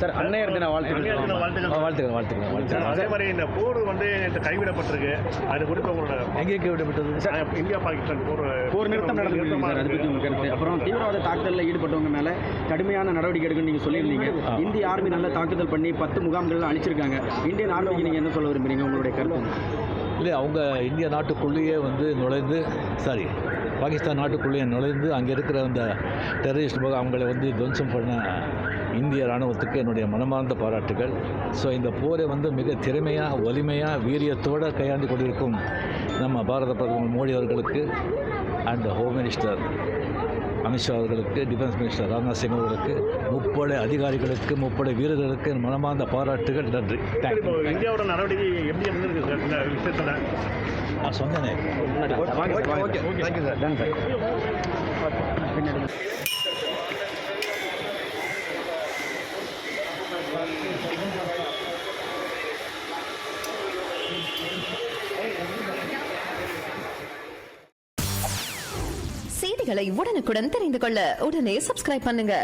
Sir அன்னையர் தின வாழ்த்துக்கள். அதே மாதிரி இந்த போர் வந்து கைவிடப்பட்டிருக்கு, அது குறித்து உங்களோட எங்கே கைவிடப்பட்டது சார்? இந்தியா பாகிஸ்தான் போர் நிறுத்தம் நடந்திருக்கு சார், அதை பற்றி உங்கள் கருத்து. அப்புறம் தீவிரவாத தாக்குதலில் ஈடுபட்டவங்க மேலே கடுமையான நடவடிக்கை எடுக்கணும்னு நீங்கள் சொல்லியிருந்தீங்க. இந்திய ஆர்மி நல்ல தாக்குதல் பண்ணி 10 முகாம்கள் அழிச்சிருக்காங்க. இந்தியன் ஆர்மிக்கு நீங்கள் என்ன சொல்ல விரும்புறீங்க, உங்களுடைய கருத்து? இல்லை, அவங்க இந்திய நாட்டுக்குள்ளேயே நுழைந்து பாகிஸ்தான் நாட்டுக்குள்ளேயே நுழைந்து அங்கே இருக்கிற அந்த டெரரிஸ்ட் அவங்களை துவம்சம் பண்ண இந்திய இராணுவத்துக்கு என்னுடைய மனமார்ந்த பாராட்டுகள். ஸோ இந்த போரை மிக திறமையாக, வலிமையாக, வீரியத்தோடு கையாண்டு கொண்டிருக்கும் நம்ம பாரத பிரதமர் மோடி அவர்களுக்கு அண்ட் ஹோம் மினிஸ்டர் அமித்ஷா அவர்களுக்கு, டிஃபென்ஸ் மினிஸ்டர் ராஜ்நாத் சிங் அவர்களுக்கு, முப்படை அதிகாரிகளுக்கு, முப்படை வீரர்களுக்கு மனமார்ந்த பாராட்டுகள். நன்றி. இந்தியாவோட நடவடிக்கை எப்படி இருந்திருக்கு இந்த விஷயத்தில்? நான் சொன்னேனே. செய்திகளை உடனுக்குடன் தெரிந்து கொள்ள உடனே சப்ஸ்கிரைப் பண்ணுங்க.